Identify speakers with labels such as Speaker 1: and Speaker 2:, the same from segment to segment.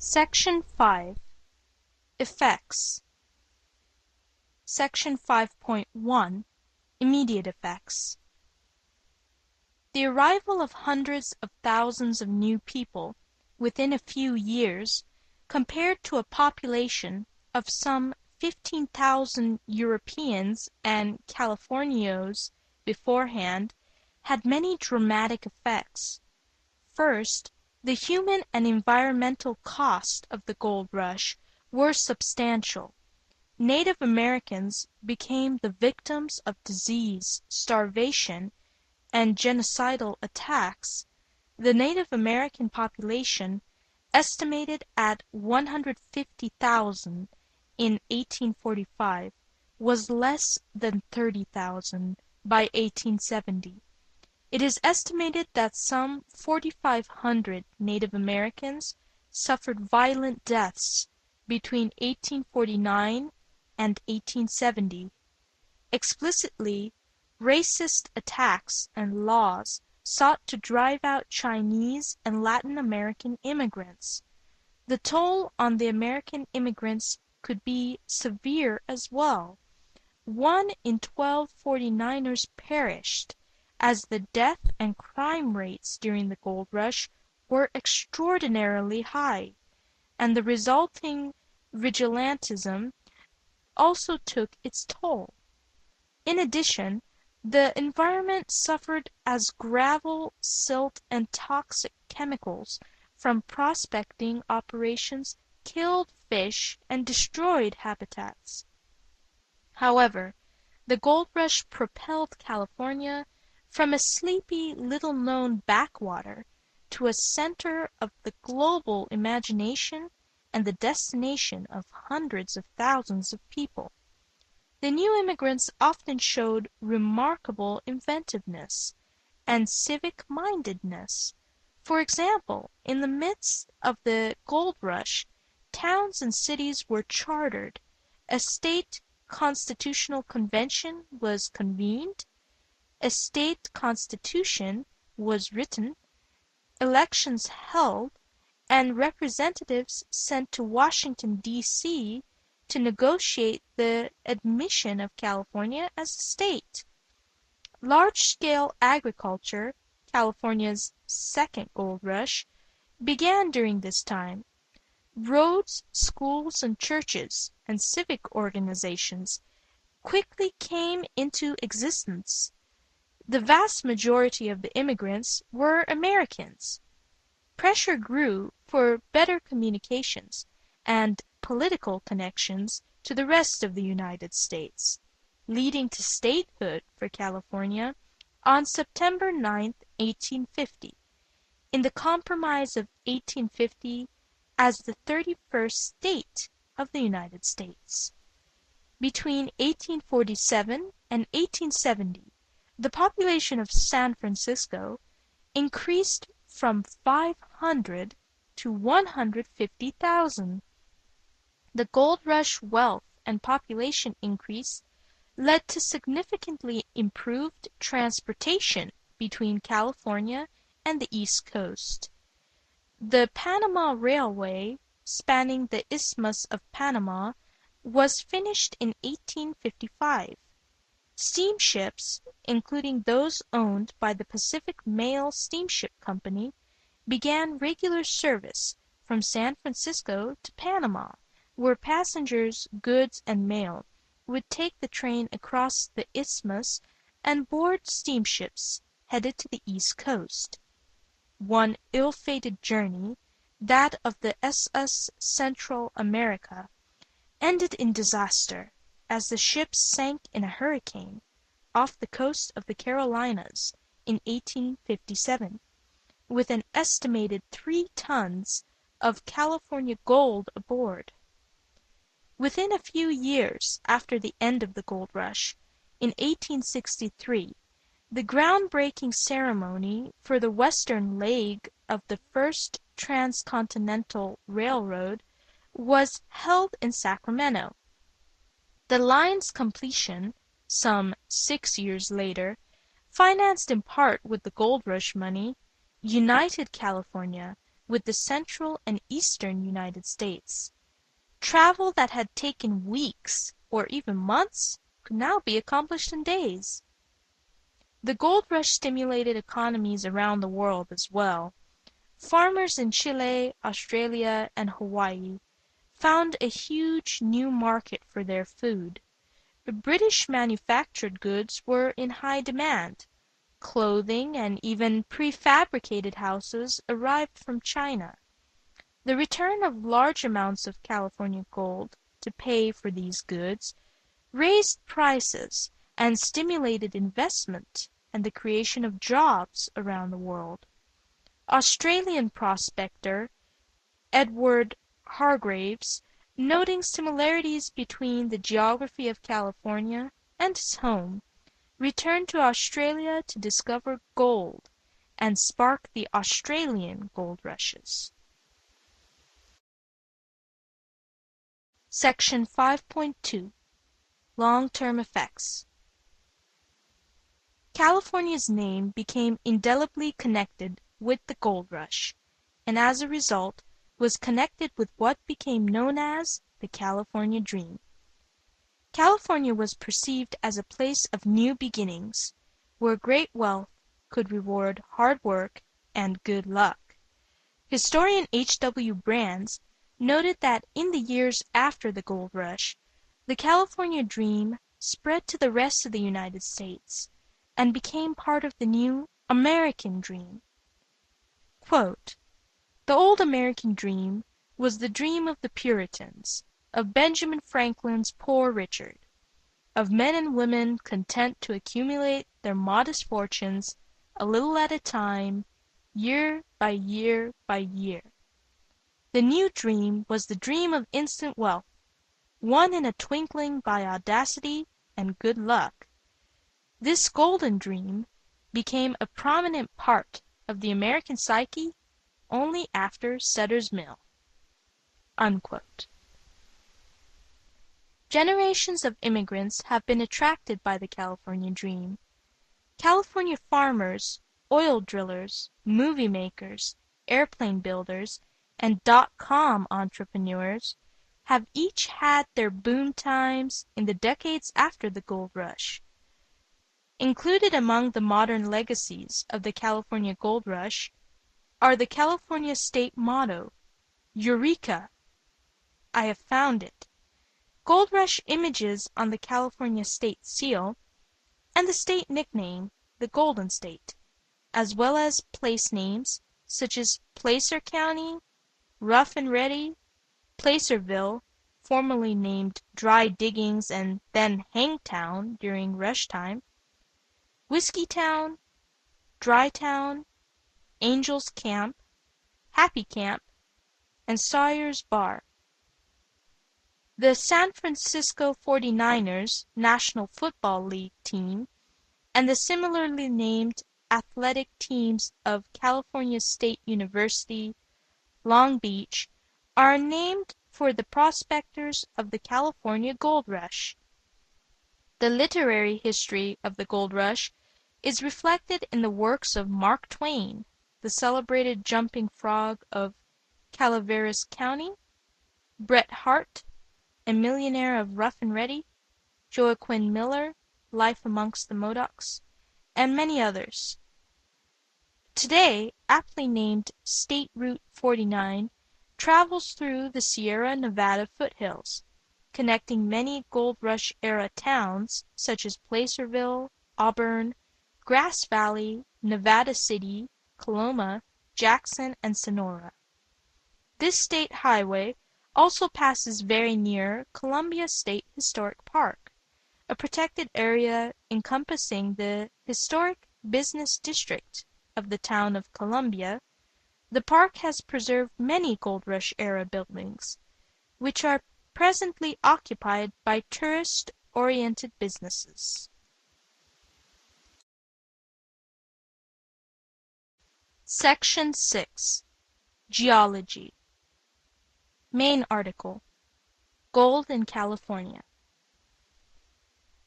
Speaker 1: Section 5. Effects. Section 5.1. Immediate effects. The arrival of hundreds of thousands of new people within a few years, compared to a population of some 15,000 Europeans and Californios beforehand, had many dramatic effects. First, the human and environmental cost of the gold rush were substantial. Native Americans became the victims of disease, starvation, and genocidal attacks. The Native American population, estimated at 150,000 in 1845, was less than 30,000 by 1870. It is estimated that some 4,500 Native Americans suffered violent deaths between 1849 and 1870. Explicitly, racist attacks and laws sought to drive out Chinese and Latin American immigrants. The toll on the American immigrants could be severe as well. 1 in 12 49ers perished, as the death and crime rates during the gold rush were extraordinarily high, and the resulting vigilantism also took its toll. In addition, the environment suffered as gravel, silt, and toxic chemicals from prospecting operations killed fish and destroyed habitats. However, the gold rush propelled California from a sleepy, little-known backwater to a center of the global imagination and the destination of hundreds of thousands of people. The new immigrants often showed remarkable inventiveness and civic-mindedness. For example, in the midst of the gold rush, towns and cities were chartered, a state constitutional convention was convened, a state constitution was written, elections held, and representatives sent to Washington, D.C. to negotiate the admission of California as a state. Large-scale agriculture, California's second gold rush, began during this time. Roads, schools, and churches, and civic organizations quickly came into existence. The vast majority of the immigrants were Americans. Pressure grew for better communications and political connections to the rest of the United States, leading to statehood for California on September 9, 1850, in the Compromise of 1850 as the 31st state of the United States. Between 1847 and 1870, the population of San Francisco increased from 500 to 150,000. The gold rush wealth and population increase led to significantly improved transportation between California and the East Coast. The Panama Railway, spanning the Isthmus of Panama, was finished in 1855. Steamships, including those owned by the Pacific Mail Steamship Company, began regular service from San Francisco to Panama, where passengers, goods, and mail would take the train across the isthmus and board steamships headed to the East Coast. One ill-fated journey, that of the SS Central America, ended in disaster as the ship sank in a hurricane off the coast of the Carolinas in 1857, with an estimated 3 tons of California gold aboard. Within a few years after the end of the gold rush, in 1863, the groundbreaking ceremony for the western leg of the first transcontinental railroad was held in Sacramento. The line's completion, some 6 years later, financed in part with the gold rush money, united California with the central and eastern United States. Travel that had taken weeks or even months could now be accomplished in days. The gold rush stimulated economies around the world as well. Farmers in Chile, Australia, and Hawaii found a huge new market for their food. British manufactured goods were in high demand. Clothing and even prefabricated houses arrived from China. The return of large amounts of California gold to pay for these goods raised prices and stimulated investment and the creation of jobs around the world. Australian prospector Edward Hargreaves, noting similarities between the geography of California and his home, returned to Australia to discover gold and spark the Australian gold rushes. Section 5.2 Long-Term Effects California's name became indelibly connected with the gold rush, and as a result was connected with what became known as the California Dream. California was perceived as a place of new beginnings, where great wealth could reward hard work and good luck. Historian H. W. Brands noted that in the years after the gold rush, the California Dream spread to the rest of the United States and became part of the new American Dream. Quote, "The old American dream was the dream of the Puritans, of Benjamin Franklin's Poor Richard, of men and women content to accumulate their modest fortunes a little at a time, year by year by year. The new dream was the dream of instant wealth, won in a twinkling by audacity and good luck. This golden dream became a prominent part of the American psyche only after Sutter's Mill." Unquote. Generations of immigrants have been attracted by the California Dream. California farmers, oil drillers, movie makers, airplane builders, and dot-com entrepreneurs have each had their boom times in the decades after the gold rush. Included among the modern legacies of the California gold rush are the California state motto, "Eureka! I have found it," gold rush images on the California state seal, and the state nickname, the Golden State, as well as place names such as Placer County, Rough and Ready, Placerville, formerly named Dry Diggings and then Hangtown during rush time, Whiskeytown, Drytown, Angel's Camp, Happy Camp, and Sawyer's Bar. The San Francisco 49ers National Football League team and the similarly named athletic teams of California State University, Long Beach, are named for the prospectors of the California Gold Rush. The literary history of the Gold Rush is reflected in the works of Mark Twain, the celebrated jumping frog of Calaveras County, Bret Harte, a millionaire of Rough and Ready, Joaquin Miller, Life Amongst the Modocs, and many others. Today, aptly named State Route 49 travels through the Sierra Nevada foothills, connecting many Gold Rush-era towns such as Placerville, Auburn, Grass Valley, Nevada City, Coloma, Jackson, and Sonora. This state highway also passes very near Columbia State Historic Park, a protected area encompassing the historic business district of the town of Columbia. The park has preserved many Gold Rush-era buildings, which are presently occupied by tourist-oriented businesses. Section 6. Geology. Main article. Gold in California.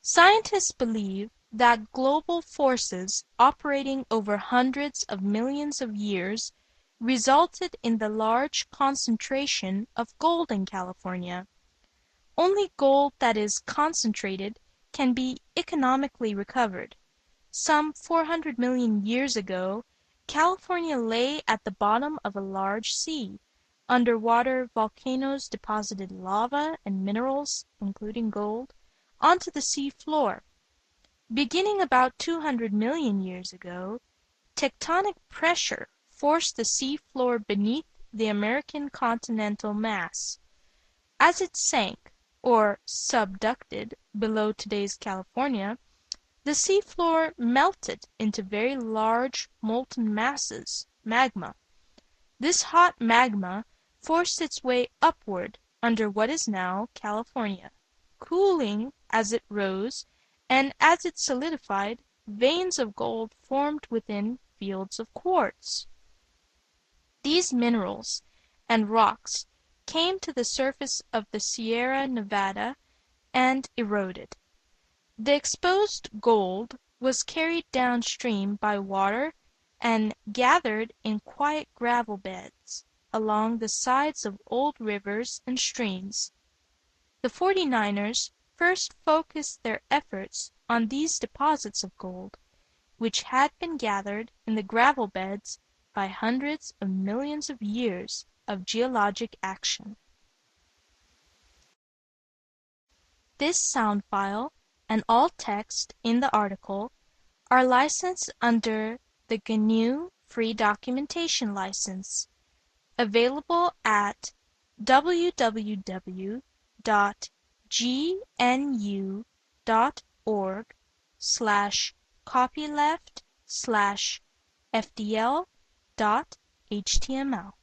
Speaker 1: Scientists believe that global forces operating over hundreds of millions of years resulted in the large concentration of gold in California. Only gold that is concentrated can be economically recovered. Some 400 million years ago, California lay at the bottom of a large sea. Underwater volcanoes deposited lava and minerals, including gold, onto the sea floor. Beginning about 200 million years ago, tectonic pressure forced the sea floor beneath the American continental mass. As it sank, or subducted, below today's California, the sea floor melted into very large molten masses, magma. This hot magma forced its way upward under what is now California. Cooling as it rose, and as it solidified, veins of gold formed within fields of quartz. These minerals and rocks came to the surface of the Sierra Nevada and eroded. The exposed gold was carried downstream by water and gathered in quiet gravel beds along the sides of old rivers and streams. The 49ers first focused their efforts on these deposits of gold, which had been gathered in the gravel beds by hundreds of millions of years of geologic action. This sound file and all text in the article are licensed under the GNU Free Documentation License, available at www.gnu.org/copyleft/fdl.html.